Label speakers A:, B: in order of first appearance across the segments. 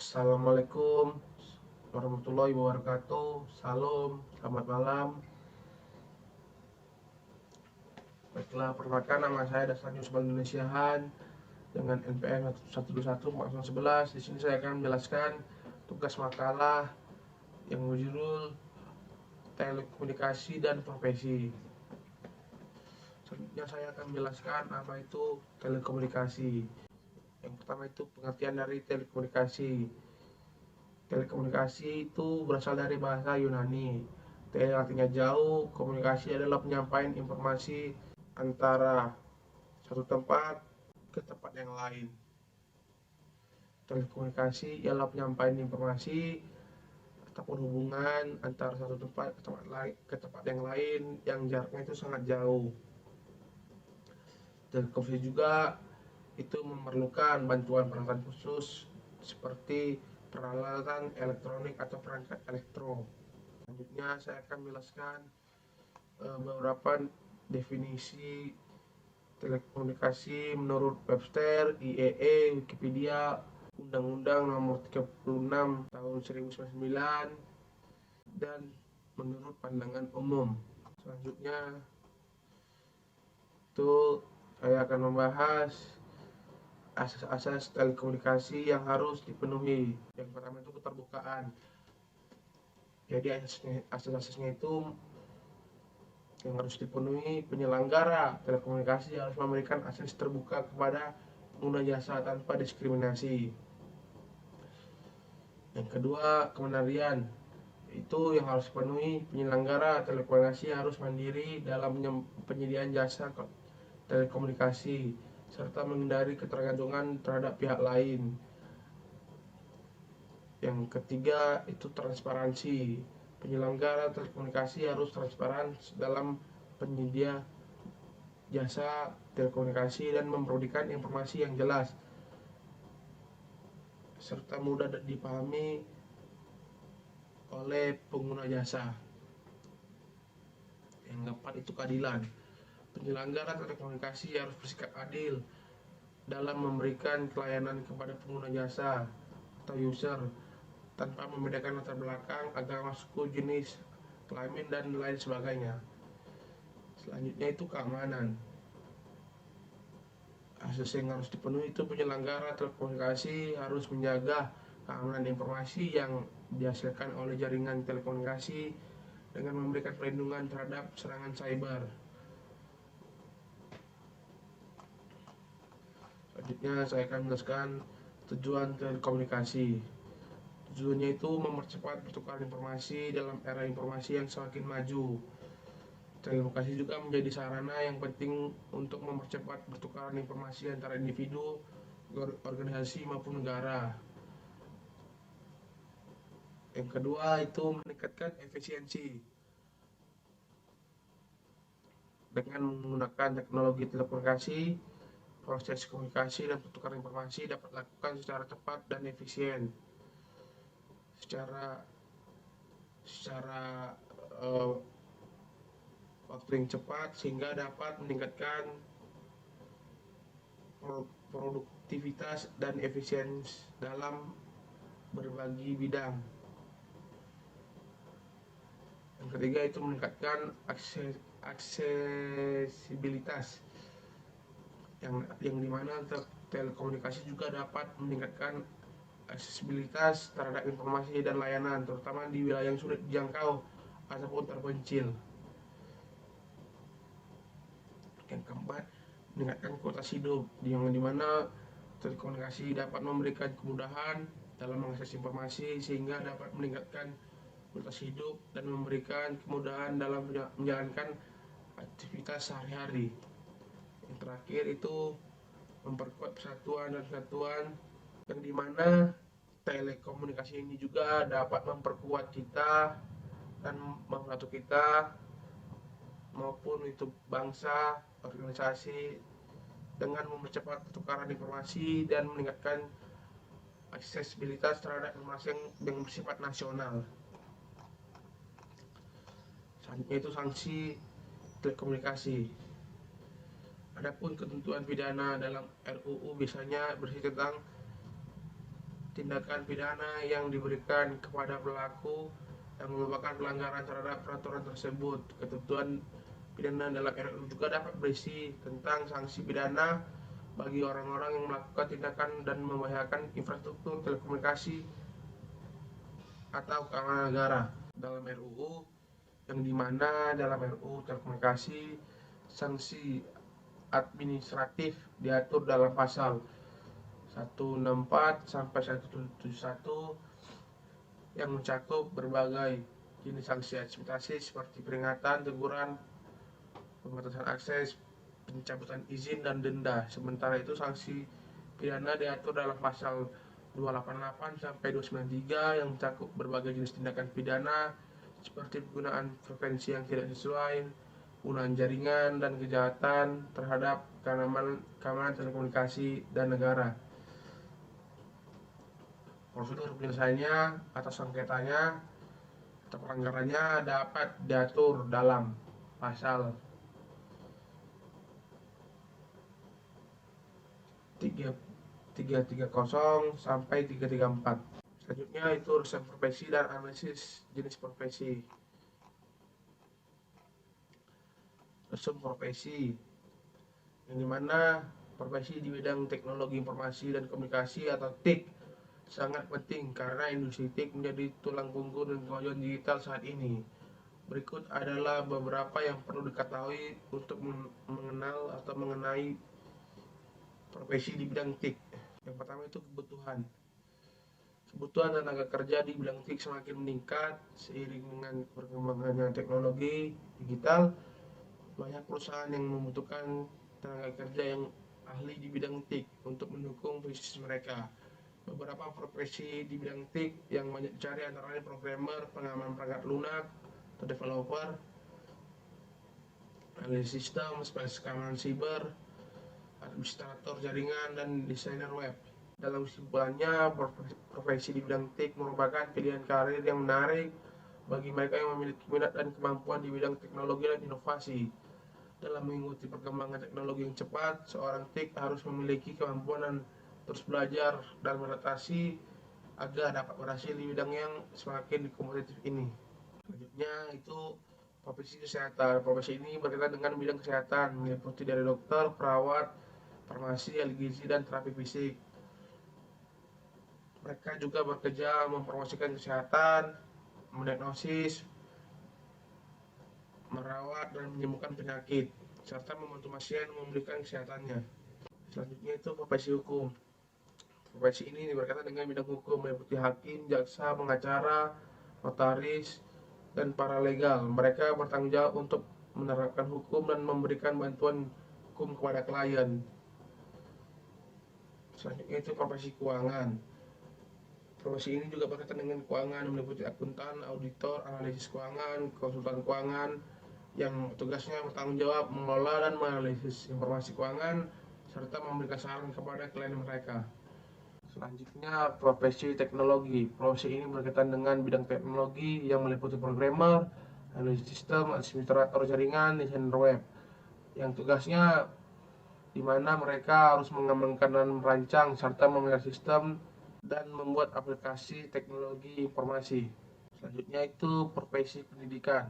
A: Assalamualaikum warahmatullahi wabarakatuh. Salam, selamat malam. Baiklah, perkenalkan nama saya Dasani Usman Indonesiahan dengan NPM 121 Di sini saya akan menjelaskan tugas makalah yang berjudul Telekomunikasi dan Profesi. Selanjutnya saya akan menjelaskan apa itu telekomunikasi. Yang pertama itu pengertian dari telekomunikasi. Telekomunikasi itu berasal dari bahasa Yunani. Tele artinya jauh, komunikasi adalah penyampaian informasi antara satu tempat ke tempat yang lain. Telekomunikasi ialah penyampaian informasi ataupun hubungan antara satu tempat ke tempat yang lain yang jaraknya itu sangat jauh. Telekomunikasi juga itu memerlukan bantuan peralatan khusus seperti peralatan elektronik atau perangkat elektro. Selanjutnya saya akan menjelaskan beberapa definisi telekomunikasi menurut Webster, IEE, Wikipedia, Undang-Undang Nomor 36 Tahun 1999, dan menurut pandangan umum. Selanjutnya itu saya akan membahas asas-asas telekomunikasi yang harus dipenuhi. Yang pertama itu keterbukaan. Jadi asas-asasnya itu yang harus dipenuhi: penyelenggara telekomunikasi harus memberikan akses terbuka kepada pengguna jasa tanpa diskriminasi. Yang kedua, kemandirian. Itu yang harus dipenuhi: penyelenggara telekomunikasi harus mandiri dalam penyediaan jasa telekomunikasi serta menghindari ketergantungan terhadap pihak lain. Yang ketiga itu transparansi. Penyelenggara telekomunikasi harus transparan dalam penyedia jasa telekomunikasi dan memberikan informasi yang jelas serta mudah dipahami oleh pengguna jasa. Yang keempat itu keadilan. Penyelenggara telekomunikasi harus bersikap adil dalam memberikan pelayanan kepada pengguna jasa atau user tanpa membedakan latar belakang, agama, suku, jenis kelamin, dan lain sebagainya. Selanjutnya itu keamanan. Asas yang harus dipenuhi itu penyelenggara telekomunikasi harus menjaga keamanan informasi yang dihasilkan oleh jaringan telekomunikasi dengan memberikan perlindungan terhadap serangan cyber. Selanjutnya saya akan menjelaskan tujuan telekomunikasi. Tujuannya itu mempercepat pertukaran informasi dalam era informasi yang semakin maju. Telekomunikasi juga menjadi sarana yang penting untuk mempercepat pertukaran informasi antara individu, organisasi maupun negara. Yang kedua itu meningkatkan efisiensi. Dengan menggunakan teknologi telekomunikasi, proses komunikasi dan pertukaran informasi dapat dilakukan secara cepat dan efisien. Secara waktu yang cepat sehingga dapat meningkatkan produktivitas dan efisiensi dalam berbagai bidang. Yang ketiga itu meningkatkan aksesibilitas, yang dimana telekomunikasi juga dapat meningkatkan aksesibilitas terhadap informasi dan layanan, terutama di wilayah yang sulit dijangkau ataupun terpencil. Yang keempat, meningkatkan kualitas hidup, yang dimana telekomunikasi dapat memberikan kemudahan dalam mengakses informasi sehingga dapat meningkatkan kualitas hidup dan memberikan kemudahan dalam menjalankan aktivitas sehari-hari. Yang terakhir itu memperkuat persatuan dan kesatuan, yang dimana telekomunikasi ini juga dapat memperkuat kita dan membantu kita maupun itu bangsa, organisasi, dengan mempercepat pertukaran informasi dan meningkatkan aksesibilitas terhadap informasi yang bersifat nasional. Selanjutnya itu sanksi telekomunikasi. Adapun ketentuan pidana dalam RUU biasanya bersih tentang tindakan pidana yang diberikan kepada pelaku yang merupakan pelanggaran terhadap peraturan tersebut. Ketentuan pidana dalam RUU juga dapat berisi tentang sanksi pidana bagi orang-orang yang melakukan tindakan dan membahayakan infrastruktur telekomunikasi atau keamanan negara dalam RUU, yang dimana dalam RUU telekomunikasi sanksi administratif diatur dalam pasal 164 sampai 171 yang mencakup berbagai jenis sanksi administrasi seperti peringatan, teguran, pembatasan akses, pencabutan izin, dan denda. Sementara itu sanksi pidana diatur dalam pasal 288 sampai 293 yang mencakup berbagai jenis tindakan pidana seperti penggunaan frekuensi yang tidak sesuai, penggunaan jaringan, dan kejahatan terhadap keamanan telekomunikasi dan negara. Prosedur penyelesaiannya atas sengketanya atau pelanggarannya dapat diatur dalam pasal 330 sampai 334. Selanjutnya itu urusan profesi dan analisis jenis profesi. Resum profesi, yang dimana profesi di bidang teknologi informasi dan komunikasi atau TIK sangat penting karena industri TIK menjadi tulang punggung dan kemajuan digital saat ini. Berikut adalah beberapa yang perlu diketahui untuk mengenal atau mengenai profesi di bidang TIK. Yang pertama itu kebutuhan. Kebutuhan tenaga kerja di bidang TIK semakin meningkat seiring dengan perkembangannya teknologi digital. Banyak perusahaan yang membutuhkan tenaga kerja yang ahli di bidang TIK untuk mendukung bisnis mereka. Beberapa profesi di bidang TIK yang banyak dicari antara lain programmer, pengaman perangkat lunak atau developer, analisis sistem, spesialis keamanan siber, administrator jaringan, dan desainer web. Dalam kesimpulannya, profesi di bidang TIK merupakan pilihan karir yang menarik bagi mereka yang memiliki minat dan kemampuan di bidang teknologi dan inovasi. Dalam mengikuti perkembangan teknologi yang cepat, seorang TIK harus memiliki kemampuan dan terus belajar dan beradaptasi agar dapat berhasil di bidang yang semakin kompetitif ini. Selanjutnya itu profesi kesehatan. Profesi ini berkaitan dengan bidang kesehatan, meliputi dari dokter, perawat, farmasi, ahli gizi, dan terapi fisik. Mereka juga bekerja mempromosikan kesehatan, mendiagnosis, merawat, dan menyembuhkan penyakit, serta membantu pasien memulihkan kesehatannya. Selanjutnya itu profesi hukum. Profesi ini berkaitan dengan bidang hukum, meliputi hakim, jaksa, pengacara, notaris, dan paralegal. Mereka bertanggung jawab untuk menerapkan hukum dan memberikan bantuan hukum kepada klien. Selanjutnya itu profesi keuangan. Profesi ini juga berkaitan dengan keuangan, meliputi akuntan, auditor, analisis keuangan, konsultan keuangan, yang tugasnya bertanggung jawab mengelola dan menganalisis informasi keuangan serta memberikan saran kepada klien mereka. Selanjutnya profesi teknologi. Profesi ini berkaitan dengan bidang teknologi yang meliputi programmer, analisis sistem, administrator jaringan, desainer web, yang tugasnya di mana mereka harus mengembangkan dan merancang serta memelihara sistem dan membuat aplikasi teknologi informasi. Selanjutnya itu profesi pendidikan.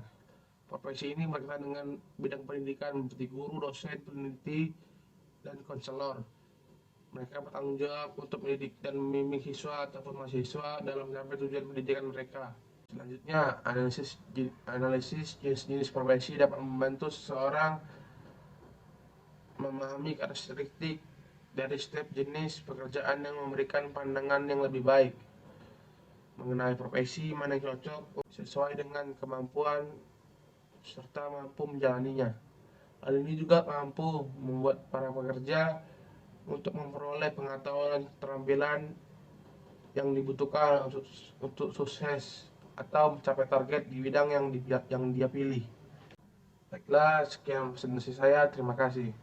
A: Profesi ini berkaitan dengan bidang pendidikan seperti guru, dosen, peneliti, dan konselor. Mereka bertanggung jawab untuk mendidik dan membimbing siswa ataupun mahasiswa dalam mencapai tujuan pendidikan mereka. Selanjutnya, analisis jenis-jenis profesi dapat membantu seseorang memahami karakteristik dari setiap jenis pekerjaan yang memberikan pandangan yang lebih baik mengenai profesi mana yang cocok sesuai dengan kemampuan serta mampu menjalaninya. Hal ini juga mampu membuat para pekerja untuk memperoleh pengetahuan dan keterampilan yang dibutuhkan untuk sukses atau mencapai target di bidang yang dia pilih. Baiklah, sekian presentasi saya. Terima kasih.